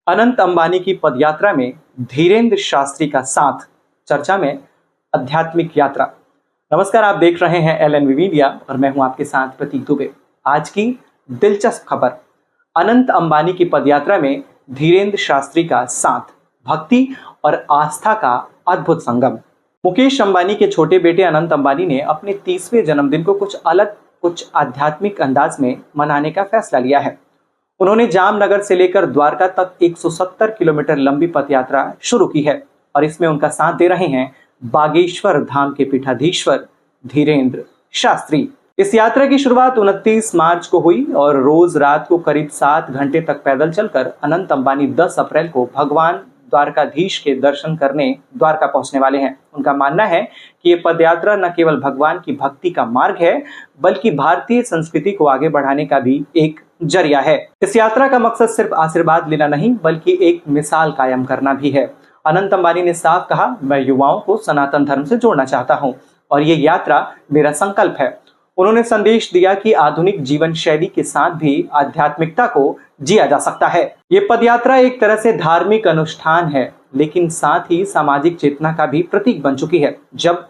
अनंत अंबानी की पदयात्रा में धीरेन्द्र शास्त्री का साथ, चर्चा में आध्यात्मिक यात्रा। नमस्कार, आप देख रहे हैं LNV मीडिया और मैं हूं आपके साथ प्रतीक दुबे। आज की दिलचस्प खबर, अनंत अंबानी की पदयात्रा में धीरेन्द्र शास्त्री का साथ, भक्ति और आस्था का अद्भुत संगम। मुकेश अंबानी के छोटे बेटे अनंत अंबानी ने अपने 30वें जन्मदिन को कुछ अलग, कुछ आध्यात्मिक अंदाज में मनाने का फैसला लिया है। उन्होंने जामनगर से लेकर द्वारका तक 170 किलोमीटर लंबी पदयात्रा शुरू की है और इसमें उनका साथ दे रहे हैं बागेश्वर धाम के पीठाधीश्वर धीरेन्द्र शास्त्री। इस यात्रा की शुरुआत 29 मार्च को हुई और रोज रात को करीब 7 घंटे तक पैदल चलकर अनंत अंबानी 10 अप्रैल को भगवान द्वारकाधीश के दर्शन करने द्वारका पहुंचने वाले हैं। उनका मानना है कि ये पदयात्रा न केवल भगवान की भक्ति का मार्ग है, बल्कि भारतीय संस्कृति को आगे बढ़ाने का भी एक जरिया है। इस यात्रा का मकसद सिर्फ आशीर्वाद लेना नहीं, बल्कि एक मिसाल कायम करना भी है। अनंत अंबानी ने साफ कहा, मैं युवाओं को सनातन धर्म से जोड़ना चाहता हूं और ये यात्रा मेरा संकल्प है। उन्होंने संदेश दिया कि आधुनिक जीवन शैली के साथ भी आध्यात्मिकता को जिया जा सकता है। ये पदयात्रा एक तरह से धार्मिक अनुष्ठान है, लेकिन साथ ही सामाजिक चेतना का भी प्रतीक बन चुकी है। जब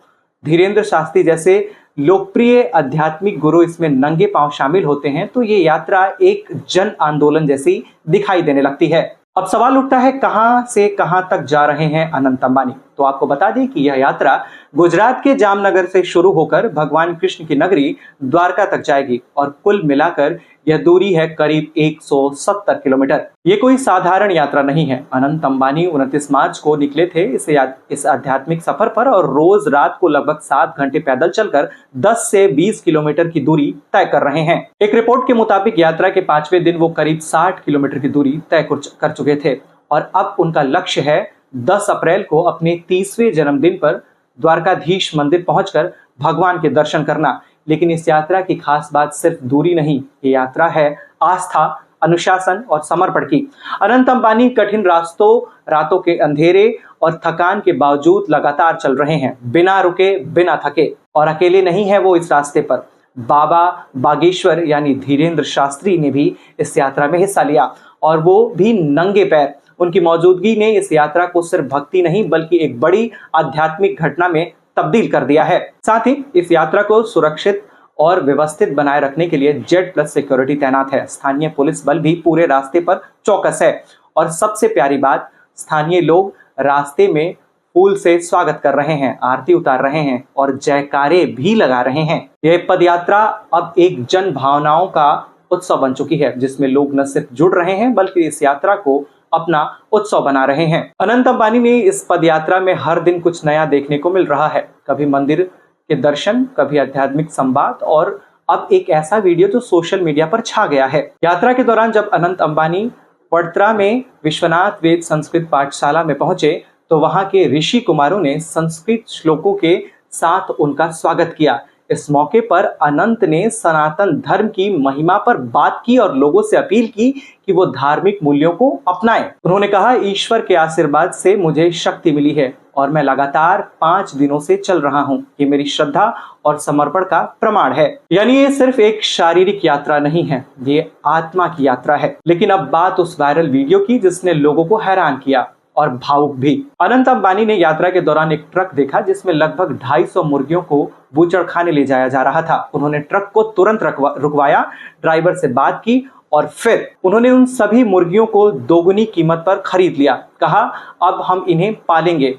धीरेन्द्र शास्त्री जैसे लोकप्रिय आध्यात्मिक गुरु इसमें नंगे पांव शामिल होते हैं तो ये यात्रा एक जन आंदोलन जैसी दिखाई देने लगती है। अब सवाल उठता है, कहां से कहां तक जा रहे हैं अनंत अंबानी? तो आपको बता दें कि यह यात्रा गुजरात के जामनगर से शुरू होकर भगवान कृष्ण की नगरी द्वारका तक जाएगी और कुल मिलाकर यह दूरी है करीब 170 किलोमीटर। ये कोई साधारण यात्रा नहीं है। अनंत अंबानी 29 मार्च को निकले थे इस आध्यात्मिक सफर पर और रोज रात को लगभग 7 घंटे पैदल चलकर 10 से 20 किलोमीटर की दूरी तय कर रहे हैं। एक रिपोर्ट के मुताबिक यात्रा के 5वें दिन वो करीब 60 किलोमीटर की दूरी तय कर चुके थे और अब उनका लक्ष्य है 10 अप्रैल को अपने 30वें जन्मदिन पर द्वारकाधीश मंदिर पहुंचकर भगवान के दर्शन करना। लेकिन इस यात्रा की खास बात सिर्फ दूरी नहीं, ये यात्रा है आस्था, अनुशासन और समर्पण की। अनंत अंबानी कठिन रातों के अंधेरे और थकान के बावजूद लगातार चल रहे हैं, बिना रुके, बिना थके। और अकेले नहीं है वो इस रास्ते पर। बाबा बागेश्वर यानी धीरेन्द्र शास्त्री ने भी इस यात्रा में हिस्सा लिया और वो भी नंगे पैर। उनकी मौजूदगी ने इस यात्रा को सिर्फ भक्ति नहीं, बल्कि एक बड़ी आध्यात्मिक घटना में तब्दील कर दिया है। साथ ही इस यात्रा को सुरक्षित और व्यवस्थित बनाए रखने के लिए Z+ सिक्योरिटी तैनात है। स्थानीय पुलिस बल भी पूरे रास्ते पर चौकस है और सबसे प्यारी बात, स्थानीय लोग रास्ते में फूल से स्वागत कर रहे हैं, आरती उतार रहे हैं और जयकारे भी लगा रहे हैं। यह पदयात्रा अब एक जन भावनाओं का उत्सव बन चुकी है, जिसमें लोग न सिर्फ जुड़ रहे हैं बल्कि इस यात्रा को अपना उत्सव बना रहे हैं। अनंत अंबानी ने इस पदयात्रा में हर दिन कुछ नया देखने को मिल रहा है। कभी मंदिर के दर्शन, कभी आध्यात्मिक संवाद और अब एक ऐसा वीडियो जो सोशल मीडिया पर छा गया है। यात्रा के दौरान जब अनंत अंबानी पड़तरा में विश्वनाथ वेद संस्कृत पाठशाला में पहुंचे तो वहां के ऋषि कुमारों ने संस्कृत श्लोकों के साथ उनका स्वागत किया। इस मौके पर अनंत ने सनातन धर्म की महिमा पर बात की और लोगों से अपील की कि वो धार्मिक मूल्यों को अपनाएं। उन्होंने कहा, ईश्वर के आशीर्वाद से मुझे शक्ति मिली है और मैं लगातार 5 दिनों से चल रहा हूं। ये मेरी श्रद्धा और समर्पण का प्रमाण है। यानी ये सिर्फ एक शारीरिक यात्रा नहीं है, ये आत्मा की यात्रा है। लेकिन अब बात उस वायरल वीडियो की जिसने लोगों को हैरान किया और भावुक भी। अनंत अंबानी ने यात्रा के दौरान एक ट्रक देखा जिसमें लगभग 250 मुर्गियों को बूचड़खाने ले जाया जा रहा था। उन्होंने ट्रक को तुरंत रुकवाया, ड्राइवर से बात की और फिर उन्होंने उन सभी मुर्गियों को दोगुनी कीमत पर खरीद लिया। कहा, अब हम इन्हें पालेंगे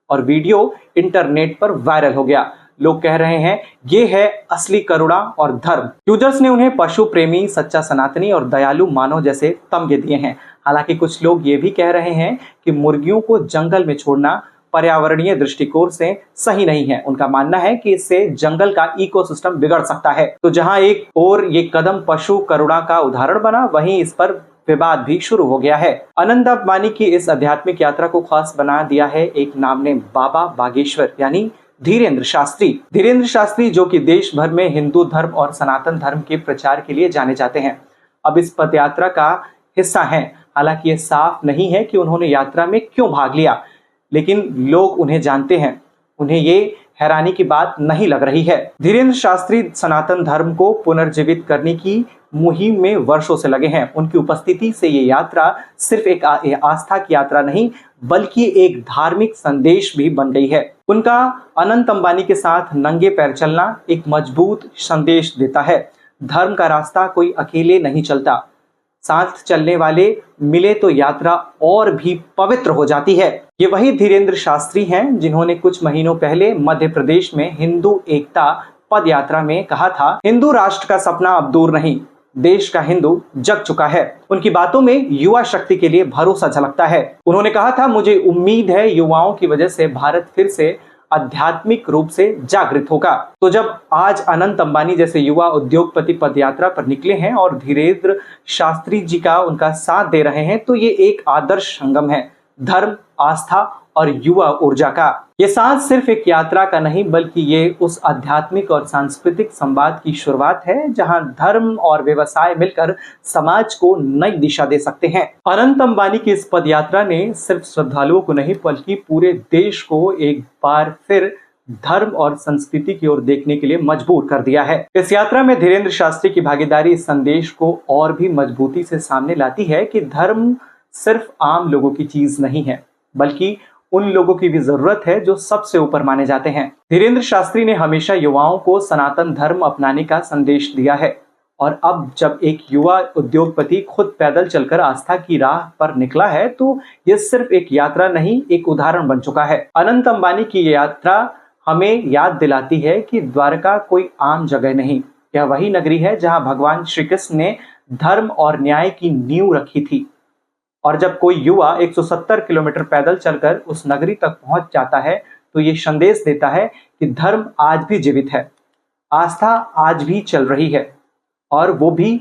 और वीडियो इंटरनेट पर वायरल हो गया। लोग कह रहे हैं, ये है असली करुणा और धर्म। यूजर्स ने उन्हें पशु प्रेमी, सच्चा सनातनी और दयालु मानव जैसे तमगे दिए हैं। हालांकि कुछ लोग ये भी कह रहे हैं कि मुर्गियों को जंगल में छोड़ना पर्यावरणीय दृष्टिकोण से सही नहीं है। उनका मानना है कि इससे जंगल का इकोसिस्टम बिगड़ सकता है। तो जहां एक और ये कदम पशु करुणा का उदाहरण बना, वहीं इस पर विवाद भी शुरू हो गया है। अनंत अंबानी की इस आध्यात्मिक यात्रा को खास बना दिया है एक नाम ने, बाबा बागेश्वर यानी धीरेन्द्र शास्त्री। धीरेन्द्र शास्त्री जो कि देश भर में हिंदू धर्म और सनातन धर्म के प्रचार के लिए जाने जाते हैं, अब इस पदयात्रा का हिस्सा हैं। हालांकि ये साफ नहीं है कि उन्होंने यात्रा में क्यों भाग लिया, लेकिन लोग उन्हें जानते हैं। उन्हें ये हैरानी की बात नहीं लग रही है। धीरेंद्र शास्त्री सनातन धर्म को पुनर्जीवित करने की मुहिम में वर्षों से लगे हैं। उनकी उपस्थिति से ये यात्रा सिर्फ एक आस्था की यात्रा नहीं बल्कि एक धार्मिक संदेश भी बन गई है। उनका अनंत अंबानी के साथ नंगे पैर चलना एक मजबूत संदेश देता है। धर्म का रास्ता कोई अकेले नहीं चलता, साथ चलने वाले मिले तो यात्रा और भी पवित्र हो जाती है। ये वही धीरेंद्र शास्त्री हैं जिन्होंने कुछ महीनों पहले मध्य प्रदेश में हिंदू एकता पद यात्रा में कहा था, हिंदू राष्ट्र का सपना अब दूर नहीं, देश का हिंदू जग चुका है। उनकी बातों में युवा शक्ति के लिए भरोसा झलकता है। उन्होंने कहा था, मुझे उम्मीद है युवाओं की वजह से भारत फिर से आध्यात्मिक रूप से जागृत होगा। तो जब आज अनंत अंबानी जैसे युवा उद्योगपति पदयात्रा पर निकले हैं और धीरेंद्र शास्त्री जी का उनका साथ दे रहे हैं, तो ये एक आदर्श संगम है धर्म, आस्था और युवा ऊर्जा का। ये साथ सिर्फ एक यात्रा का नहीं बल्कि ये उस आध्यात्मिक और सांस्कृतिक संवाद की शुरुआत है जहां धर्म और व्यवसाय मिलकर समाज को नई दिशा दे सकते हैं। अनंत अंबानी की इस पदयात्रा ने सिर्फ श्रद्धालुओं को नहीं बल्कि पूरे देश को एक बार फिर धर्म और संस्कृति की ओर देखने के लिए मजबूर कर दिया है। इस यात्रा में धीरेंद्र शास्त्री की भागीदारी इस संदेश को और भी मजबूती से सामने लाती है कि धर्म सिर्फ आम लोगों की चीज नहीं है बल्कि उन लोगों की भी जरूरत है जो सबसे ऊपर माने जाते हैं। धीरेंद्र शास्त्री ने हमेशा युवाओं को सनातन धर्म अपनाने का संदेश दिया है और अब जब एक युवा उद्योगपति खुद पैदल चलकर आस्था की राह पर निकला है तो यह सिर्फ एक यात्रा नहीं, एक उदाहरण बन चुका है। अनंत अंबानी की यह यात्रा हमें याद दिलाती है कि द्वारका कोई आम जगह नहीं, यह वही नगरी है जहां भगवान श्री कृष्ण ने धर्म और न्याय की नींव रखी थी। और जब कोई युवा 170 किलोमीटर पैदल चलकर उस नगरी तक पहुंच जाता है तो ये संदेश देता है कि धर्म आज भी जीवित है, आस्था आज भी चल रही है और वो भी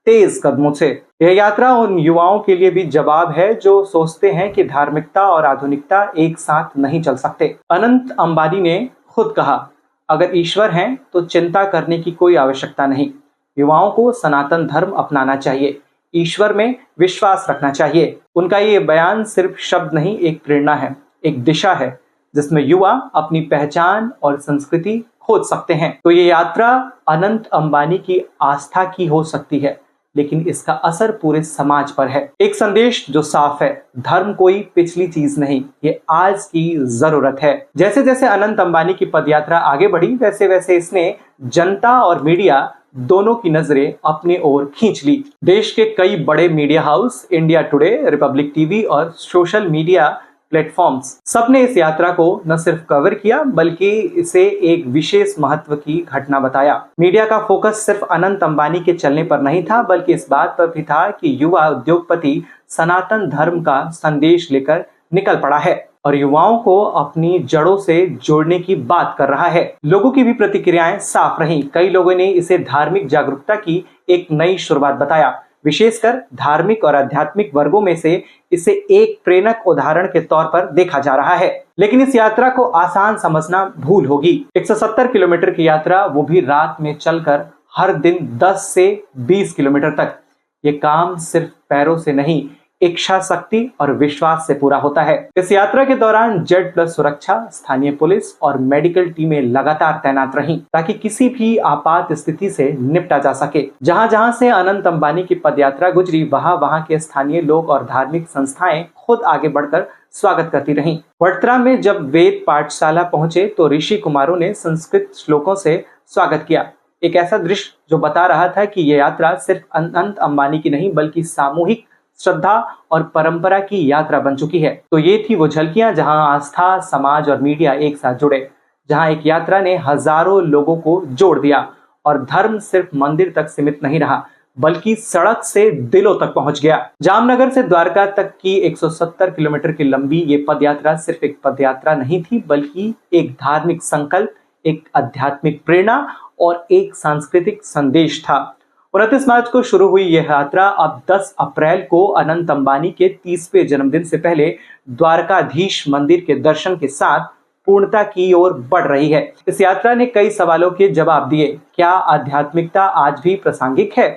तेज कदमों से। यह यात्रा उन युवाओं के लिए भी जवाब है जो सोचते हैं कि धार्मिकता और आधुनिकता एक साथ नहीं चल सकते। अनंत अंबानी ने खुद कहा, अगर ईश्वर हैं तो चिंता करने की कोई आवश्यकता नहीं, युवाओं को सनातन धर्म अपनाना चाहिए, ईश्वर में विश्वास रखना चाहिए। उनका ये बयान सिर्फ शब्द नहीं, एक प्रेरणा है, एक दिशा है जिसमें युवा अपनी पहचान और संस्कृति खोज सकते हैं। तो ये यात्रा अनंत अंबानी की आस्था की हो सकती है लेकिन इसका असर पूरे समाज पर है। एक संदेश जो साफ है, धर्म कोई पिछली चीज नहीं, ये आज की जरूरत है। जैसे जैसे अनंत अंबानी की पदयात्रा आगे बढ़ी वैसे वैसे इसने जनता और मीडिया दोनों की नजरें अपनी ओर खींच ली। देश के कई बड़े media house, India today, Republic TV और सोशल मीडिया प्लेटफॉर्म्स सबने इस यात्रा को न सिर्फ कवर किया बल्कि इसे एक विशेष महत्व की घटना बताया। मीडिया का फोकस सिर्फ अनंत अंबानी के चलने पर नहीं था बल्कि इस बात पर भी था कि युवा उद्योगपति सनातन धर्म का संदेश लेकर निकल पड़ा है और युवाओं को अपनी जड़ों से जोड़ने की बात कर रहा है। लोगों की भी प्रतिक्रियाएं साफ रहीं। कई लोगों ने इसे धार्मिक जागरूकता की एक नई शुरुआत बताया। विशेषकर धार्मिक और आध्यात्मिक वर्गों में से इसे एक प्रेरक उदाहरण के तौर पर देखा जा रहा है। लेकिन इस यात्रा को आसान समझना भूल होगी। 170 किलोमीटर की यात्रा, वो भी रात में चलकर, हर दिन 10 से 20 किलोमीटर तक। ये काम सिर्फ पैरों से नहीं, इच्छा शक्ति और विश्वास से पूरा होता है। इस यात्रा के दौरान Z+ सुरक्षा, स्थानीय पुलिस और मेडिकल टीमें लगातार तैनात रहीं ताकि किसी भी आपात स्थिति से निपटा जा सके। जहां जहां से अनंत अंबानी की पदयात्रा गुजरी वहां के स्थानीय लोग और धार्मिक संस्थाएं खुद आगे बढ़कर स्वागत करती रहीं। वडोदरा में जब वेद पाठशाला पहुंचे तो ऋषि कुमारों ने संस्कृत श्लोकों से स्वागत किया। एक ऐसा दृश्य जो बता रहा था कि यह यात्रा सिर्फ अनंत अंबानी की नहीं बल्कि सामूहिक श्रद्धा और परंपरा की यात्रा बन चुकी है। तो ये थी वो झलकियां जहां आस्था, समाज और मीडिया एक साथ जुड़े, जहां एक यात्रा ने हजारों लोगों को जोड़ दिया और धर्म सिर्फ मंदिर तक सीमित नहीं रहा बल्कि सड़क से दिलों तक पहुंच गया। जामनगर से द्वारका तक की 170 किलोमीटर की लंबी ये पदयात्रा सिर्फ एक पदयात्रा नहीं थी बल्कि एक धार्मिक संकल्प, एक आध्यात्मिक प्रेरणा और एक सांस्कृतिक संदेश था। 29 मार्च को शुरू हुई यह यात्रा अब 10 अप्रैल को अनंत अंबानी के 30वें जन्मदिन से पहले द्वारकाधीश मंदिर के दर्शन के साथ पूर्णता की ओर बढ़ रही है। इस यात्रा ने कई सवालों के जवाब दिए। क्या आध्यात्मिकता आज भी प्रासंगिक है?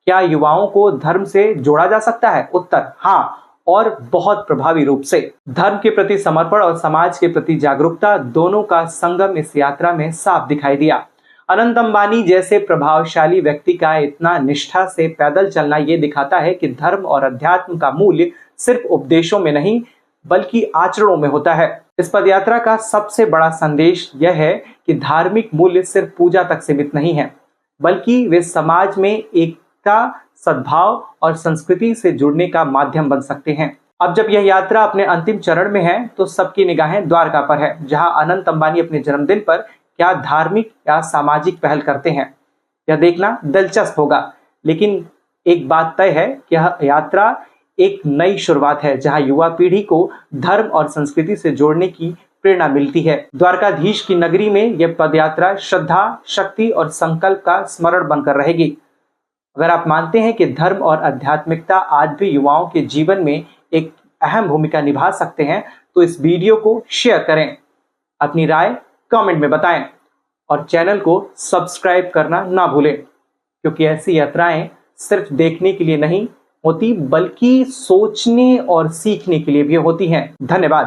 क्या युवाओं को धर्म से जोड़ा जा सकता है? उत्तर हाँ, और बहुत प्रभावी रूप से। धर्म के प्रति समर्पण और समाज के प्रति जागरूकता दोनों का संगम इस यात्रा में साफ दिखाई दिया। अनंत अंबानी जैसे प्रभावशाली व्यक्ति का इतना निष्ठा से पैदल चलना ये दिखाता है कि धर्म और अध्यात्म का मूल्य सिर्फ उपदेशों में नहीं बल्कि आचरणों में होता है। इस पदयात्रा का सबसे बड़ा संदेश यह है कि धार्मिक मूल्य सिर्फ पूजा तक सीमित नहीं है, बल्कि वे समाज में एकता, सद्भाव और संस्कृति से जुड़ने का माध्यम बन सकते हैं। अब जब यह यात्रा अपने अंतिम चरण में है तो सबकी निगाहें द्वारका पर है, जहां अनंत अंबानी अपने जन्मदिन पर क्या धार्मिक या सामाजिक पहल करते हैं, यह देखना दिलचस्प होगा। लेकिन एक बात तय है कि यह यात्रा एक नई शुरुआत है, जहां युवा पीढ़ी को धर्म और संस्कृति से जोड़ने की प्रेरणा मिलती है। द्वारकाधीश की नगरी में यह पदयात्रा श्रद्धा, शक्ति और संकल्प का स्मरण बनकर रहेगी। अगर आप मानते हैं कि धर्म और आध्यात्मिकता आज भी युवाओं के जीवन में एक अहम भूमिका निभा सकते हैं, तो इस वीडियो को शेयर करें, अपनी राय कमेंट में बताएं और चैनल को सब्सक्राइब करना ना भूलें, क्योंकि ऐसी यात्राएं सिर्फ देखने के लिए नहीं होती बल्कि सोचने और सीखने के लिए भी होती हैं। धन्यवाद।